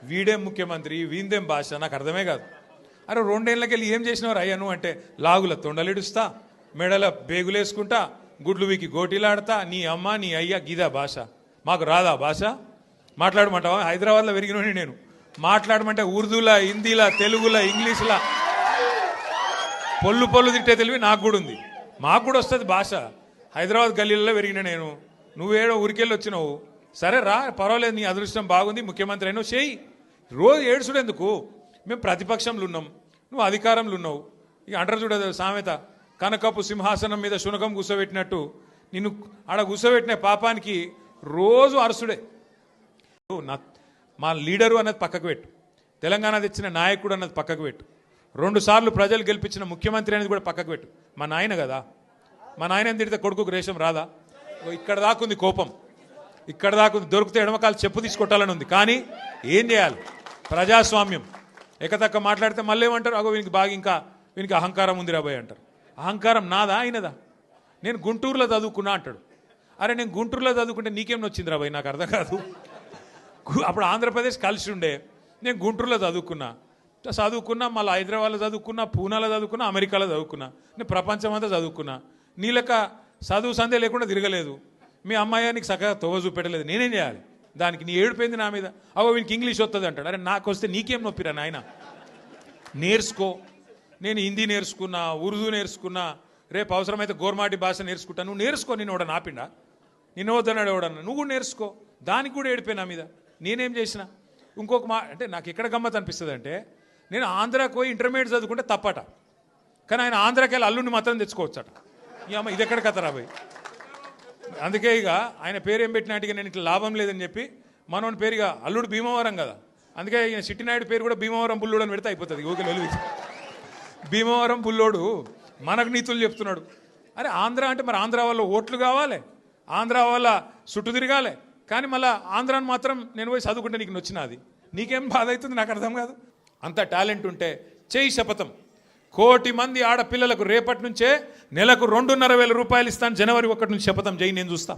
వీడేం ముఖ్యమంత్రి వీందేం భాష నాకు అర్థమే కాదు. అరే 2 ఏళ్ళకి వెళ్ళి ఏం చేసినవారు అయ్యా నువ్వు అంటే లాగుల తొండలిడుస్తా, మెడల బేగులేసుకుంటా, గుడ్లు వీకి గోటీలాడతా, నీ అమ్మ నీ అయ్యా గీదా భాష. మాకు రాదా భాష? మాట్లాడమంటావా? హైదరాబాద్లో పెరిగినోని నేను. మాట్లాడమంటే ఉర్దూలా, హిందీలా, తెలుగులా, ఇంగ్లీష్లా పొల్లు తిట్టే తెలివి నాకు కూడా ఉంది. మాకు కూడా వస్తుంది భాష. హైదరాబాద్ గల్లీలలో పెరిగిన నేను. నువ్వేడో ఊరికెళ్ళి వచ్చినావు. సరే రా, పర్వాలేదు, నీ అదృష్టం బాగుంది, ముఖ్యమంత్రి అయినావు, చేయి. రోజు ఏడుచుడు ఎందుకు? మేము ప్రతిపక్షంలో ఉన్నాం, నువ్వు అధికారంలో ఉన్నావు. ఇక అంటారు చూడదు సామెత, కనకపు సింహాసనం మీద శునకం కూర్చోబెట్టినట్టు నిన్ను ఆడ కూర్చోబెట్టిన పాపానికి రోజు అరసుడే. మా లీడరు అన్నది పక్కకు పెట్టు, తెలంగాణ తెచ్చిన నాయకుడు అన్నది పక్కకు పెట్టు, 2 సార్లు ప్రజలు గెలిపించిన ముఖ్యమంత్రి అనేది కూడా పక్కకు పెట్టు. మా నాయన కదా, మా నాయన తిడితే కొడుకుకు రేషం రాదా? ఇక్కడ దాకుంది కోపం, ఇక్కడ దాకుంది. దొరికితే ఎడమకాలు చెప్పు తీసుకొట్టాలని ఉంది. కానీ ఏం చేయాలి? ప్రజాస్వామ్యం. ఎకతక్క మాట్లాడితే మళ్ళీ ఏమంటారు, అగో వీనికి బాగా ఇంకా వీనికి అహంకారం ఉంది రాబోయ్ అంటారు. అహంకారం నాదా అయినదా? నేను గుంటూరులో చదువుకున్నా అంటాడు. అరే నేను గుంటూరులో చదువుకుంటే నీకేం వచ్చింది రాబోయ్? నాకు అర్థం కాదు. అప్పుడు ఆంధ్రప్రదేశ్ కలిసి ఉండే, నేను గుంటూరులో చదువుకున్నా, మళ్ళీ హైదరాబాద్లో చదువుకున్నా, పూనాలో చదువుకున్నా, అమెరికాలో చదువుకున్నా, నేను ప్రపంచం అంతా చదువుకున్నా. నీ లెక్క చదువు సందే లేకుండా తిరగలేదు. మీ అమ్మాయి నీకు చక్కగా తోవ చూపెట్టలేదు. నేనేం చేయాలి దానికి? నీ ఏడిపోయింది నా మీద. అవో వీనికి ఇంగ్లీష్ వస్తుంది అంటాడు. అరే నాకు వస్తే నీకేం నొప్పిరా నాయన? నేర్చుకో. నేను హిందీ నేర్చుకున్నా, ఉర్దూ నేర్చుకున్నా, రేపు అవసరమైతే గోర్మాటి భాష నేర్చుకుంటా. నువ్వు నేర్చుకో. నేను ఎవడ నాపిండా? నిన్ను వద్దన్నాడు ఎవడన్నా? నువ్వు కూడా నేర్చుకో. దానికి కూడా ఏడిపోయి నా మీద. నేనేం చేసిన? ఇంకొక అంటే నాకు ఎక్కడ గమ్మత్ అనిపిస్తుంది అంటే, నేను ఆంధ్రాకి పోయి ఇంటర్మీడియట్ చదువుకుంటే తప్పట, కానీ ఆయన ఆంధ్రాకి వెళ్ళి అల్లుడిని మాత్రం తెచ్చుకోవచ్చట. ఈ అమ్మ ఇది ఎక్కడ కథ రాబోయ్? అందుకే ఇక ఆయన పేరు ఏం పెట్టినట్టుగా నేను ఇట్లా లాభం లేదని చెప్పి మనోని పేరుగా అల్లుడు భీమవరం కదా, అందుకే ఈయన చిట్టినాయుడు పేరు కూడా భీమవరం పుల్లోడు అని పెడితే అయిపోతుంది. ఓకే వెలుగు భీమవరం పుల్లోడు మనకు నీతులు చెప్తున్నాడు. అరే ఆంధ్ర అంటే మరి ఆంధ్ర వల్ల ఓట్లు కావాలి, ఆంధ్ర వల్ల చుట్టూ తిరగాలి, కానీ మళ్ళీ ఆంధ్రాని మాత్రం నేను పోయి చదువుకుంటే నీకు నచ్చినది. నీకేం బాధ అవుతుంది? నాకు అర్థం కాదు. అంత టాలెంట్ ఉంటే చేయి శపథం. 1 కోటి మంది ఆడపిల్లలకు రేపటి నుంచే నెలకు 2,500 రూపాయలు ఇస్తాను, జనవరి 1 నుంచి శపథం చేయి, నేను చూస్తా.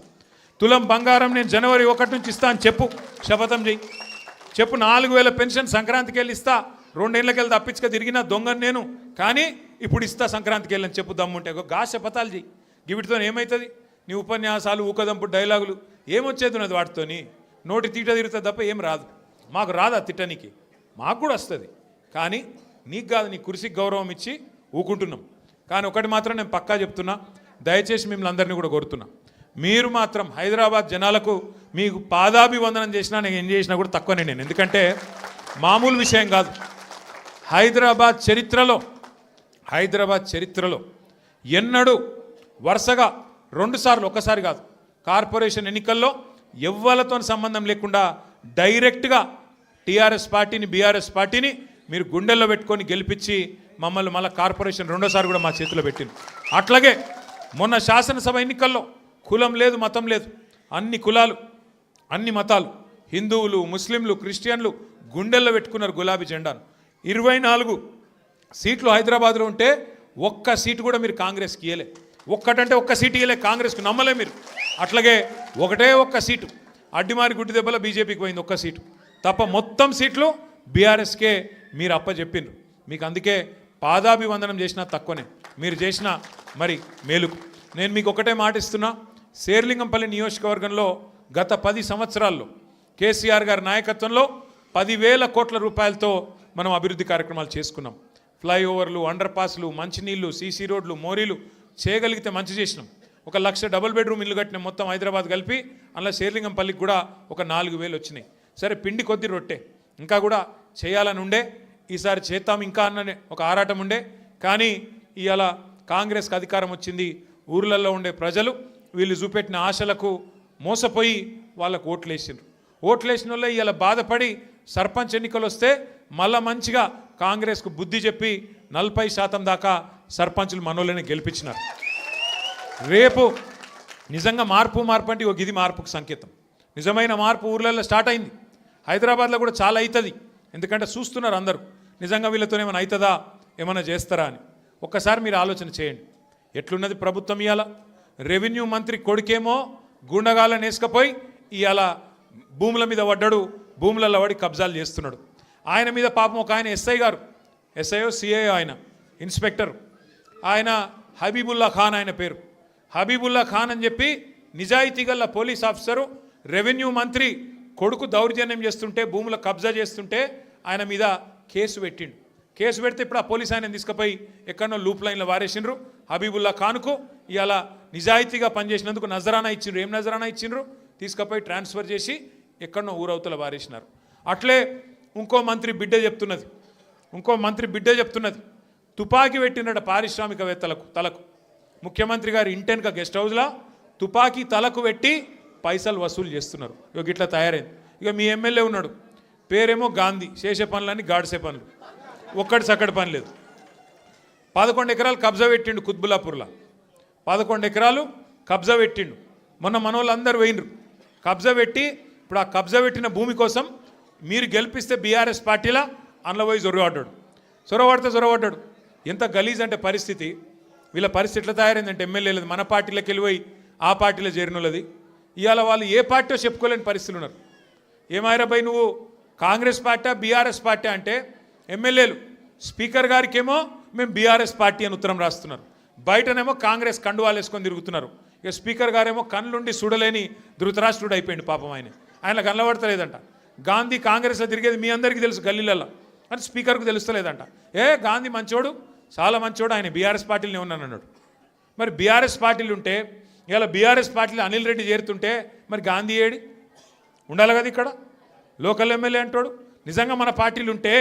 తులం బంగారం నేను జనవరి 1 నుంచి ఇస్తాను చెప్పు, శపథం చేయి. చెప్పు 4,000 పెన్షన్ సంక్రాంతికి వెళ్ళి ఇస్తా, 2 ఏళ్ళకి వెళ్ళి తప్పించుక తిరిగిన దొంగను నేను, కానీ ఇప్పుడు ఇస్తా సంక్రాంతికి వెళ్ళని చెప్పు దమ్ముంటే. గా శపథాలు చేయి. వీటితో ఏమవుతుంది? నీ ఉపన్యాసాలు, ఊకదంపు డైలాగులు ఏమొచ్చేది ఉన్నది? వాటితోని నోటి తీట తిరుగుతుంది తప్ప ఏం రాదు. మాకు రాదా తిట్టనికి? మాకు కూడా వస్తుంది, కానీ నీకు కాదు. నీ కుర్చీకి గౌరవం ఇచ్చి ఊకుంటున్నాం. కానీ ఒకటి మాత్రం నేను పక్కా చెప్తున్నా, దయచేసి మిమ్మల్ని అందరినీ కూడా కోరుతున్నా, మీరు మాత్రం హైదరాబాద్ జనాలకు మీకు పాదాభివందనం చేసినా, నేను ఏం చేసినా కూడా తక్కువనే నేను. ఎందుకంటే మామూలు విషయం కాదు. హైదరాబాద్ చరిత్రలో ఎన్నడూ వరుసగా 2 సార్లు, ఒక్కసారి కాదు, కార్పొరేషన్ ఎన్నికల్లో ఎవ్వలతో సంబంధం లేకుండా డైరెక్ట్గా టీఆర్ఎస్ పార్టీని, బీఆర్ఎస్ పార్టీని మీరు గుండెల్లో పెట్టుకొని గెలిపించి మమ్మల్ని మళ్ళీ కార్పొరేషన్ 2సారి కూడా మా చేతిలో పెట్టింది. అట్లాగే మొన్న శాసనసభ ఎన్నికల్లో కులం లేదు, మతం లేదు, అన్ని కులాలు, అన్ని మతాలు, హిందువులు, ముస్లింలు, క్రిస్టియన్లు గుండెల్లో పెట్టుకున్నారు గులాబీ జెండాను. 24 సీట్లు హైదరాబాద్లో ఉంటే 1 సీటు కూడా మీరు కాంగ్రెస్కి ఇయ్యలే. ఒక్కటంటే 1 సీటు ఇయ్యలే కాంగ్రెస్కి, నమ్మలే మీరు. అట్లాగే 1 సీటు అడ్డిమారి గుడ్డి దెబ్బల బీజేపీకి పోయింది, 1 సీటు తప్ప మొత్తం సీట్లు బీఆర్ఎస్కే మీరు అప్పచెప్పిండ్రు. మీకు అందుకే పాదాభివందనం చేసినా తక్కువనే, మీరు చేసిన మరి మేలుకు. నేను మీకు ఒకటే మాట ఇస్తున్నా, శేర్లింగంపల్లి నియోజకవర్గంలో గత 10 సంవత్సరాల్లో కేసీఆర్ గారి నాయకత్వంలో 10,000 కోట్ల రూపాయలతో మనం అభివృద్ధి కార్యక్రమాలు చేసుకున్నాం. ఫ్లైఓవర్లు, అండర్ పాస్లు, మంచినీళ్ళు, సీసీ రోడ్లు, మోరీలు చేయగలిగితే మంచి చేసినాం. 1 లక్ష డబుల్ బెడ్రూమ్ ఇల్లు కట్టిన మొత్తం హైదరాబాద్ కలిపి, అందులో శేర్లింగంపల్లికి కూడా ఒక 4,000 వచ్చినాయి. సరే పిండి కొద్ది రొట్టె ఇంకా కూడా చేయాలని ఉండే, ఈసారి చేద్దాం ఇంకా అన్న ఒక ఆరాటం ఉండే. కానీ ఇవాళ కాంగ్రెస్కి అధికారం వచ్చింది. ఊర్లలో ఉండే ప్రజలు వీళ్ళు చూపెట్టిన ఆశలకు మోసపోయి వాళ్ళకు ఓట్లేసిండ్రు. ఓట్లేసిన వాళ్ళే ఇవాళ బాధపడి సర్పంచ్ ఎన్నికలు వస్తే మళ్ళా మంచిగా కాంగ్రెస్కు బుద్ధి చెప్పి 40% దాకా సర్పంచులు మనోళ్ళని గెలిపించినారు. రేపు నిజంగా మార్పు అంటే ఒక ఇది మార్పుకు సంకేతం. నిజమైన మార్పు ఊర్లలో స్టార్ట్ అయింది. హైదరాబాద్లో కూడా చాలా అవుతుంది, ఎందుకంటే చూస్తున్నారు అందరూ నిజంగా వీళ్ళతో ఏమైనా అవుతుందా, ఏమైనా చేస్తారా అని. ఒక్కసారి మీరు ఆలోచన చేయండి, ఎట్లున్నది ప్రభుత్వం. ఇవాళ రెవెన్యూ మంత్రి కొడుకేమో గుండగాళ్ళని వేసుకపోయి ఇవాళ భూముల మీద పడ్డాడు, భూములలో వాడి కబ్జాలు చేస్తున్నాడు. ఆయన మీద పాపం ఒక ఆయన ఎస్ఐ గారు, ఎస్ఐఓ సిఐఓ, ఆయన ఇన్స్పెక్టర్, ఆయన హబీబుల్లా ఖాన్, ఆయన పేరు హబీబుల్లా ఖాన్ అని చెప్పి నిజాయితీ గల పోలీస్ ఆఫీసరు రెవెన్యూ మంత్రి కొడుకు దౌర్జన్యం చేస్తుంటే, భూముల కబ్జా చేస్తుంటే ఆయన మీద కేసు పెట్టిండు. కేసు పెడితే ఇప్పుడు ఆ పోలీస్ ఆయన తీసుకుపోయి ఎక్కడో లూప్ లైన్లో వారేసిండ్రు. హబీబుల్లా ఖాన్కు ఇవాళ నిజాయితీగా పనిచేసినందుకు నజరానా ఇచ్చిండ్రు. ఏం నజరానా ఇచ్చిండ్రు? తీసుకుపోయి ట్రాన్స్ఫర్ చేసి ఎక్కడో ఊరవతల వారేసినారు. అట్లే ఇంకో మంత్రి బిడ్డ చెప్తున్నది, తుపాకీ పెట్టినట పారిశ్రామికవేత్తలకు తలకు. ముఖ్యమంత్రి గారి ఇంటెన్క గెస్ట్ హౌస్లో తుపాకీ తలకు పెట్టి పైసలు వసూలు చేస్తున్నారు. ఇక ఇట్లా తయారైంది. ఇక మీ ఎమ్మెల్యే ఉన్నాడు, పేరేమో గాంధీ, చేసే పనులన్నీ గాడిసే పనులు, ఒక్కటి సక్కడి పని లేదు. 11 ఎకరాలు కబ్జా పెట్టిండు కుత్బుల్లాపూర్లో, 11 ఎకరాలు కబ్జా పెట్టిండు. మొన్న మనోళ్ళందరూ పోయినరు కబ్జా పెట్టి. ఇప్పుడు ఆ కబ్జా పెట్టిన భూమి కోసం మీరు గెలిపిస్తే బీఆర్ఎస్ పార్టీలా అందులో పోయి చొరవడ్డాడు. ఎంత గలీజ్ అంటే పరిస్థితి, వీళ్ళ పరిస్థితి ఎట్లా తయారైందంటే ఎమ్మెల్యేలది మన పార్టీలోకి వెళ్ళిపోయి ఆ పార్టీలో చేరినోళ్ళది. ఇవాళ వాళ్ళు ఏ పార్టీ చెప్పుకోలేని పరిస్థితులు ఉన్నారు. ఏమాయిరాబాయ్ నువ్వు కాంగ్రెస్ పార్టీ బీఆర్ఎస్ పార్టీ అంటే ఎమ్మెల్యేలు స్పీకర్ గారికేమో మేము బీఆర్ఎస్ పార్టీ అని ఉత్తరం రాస్తున్నారు, బయటనేమో కాంగ్రెస్ కండువాలు వేసుకొని తిరుగుతున్నారు. ఇక స్పీకర్ గారేమో కళ్ళుండి చూడలేని ధృతరాష్ట్రుడు అయిపోయింది పాపం. ఆయన కనబడతలేదంట. గాంధీ కాంగ్రెస్లో తిరిగేది మీ అందరికీ తెలుసు గల్లీలలో, అని స్పీకర్కు తెలుస్తలేదంట. గాంధీ మంచోడు, చాలా మంచోడు, ఆయన బీఆర్ఎస్ పార్టీలోనే ఉన్నాను అన్నాడు. మరి బీఆర్ఎస్ పార్టీలు ఉంటే ఇలా బీఆర్ఎస్ పార్టీలో అనిల్ రెడ్డి చేరుతుంటే మరి గాంధీ ఏడి ఉండాలి కదా ఇక్కడ లోకల్ ఎమ్మెల్యే అంటాడు. నిజంగా మన పార్టీలు ఉంటే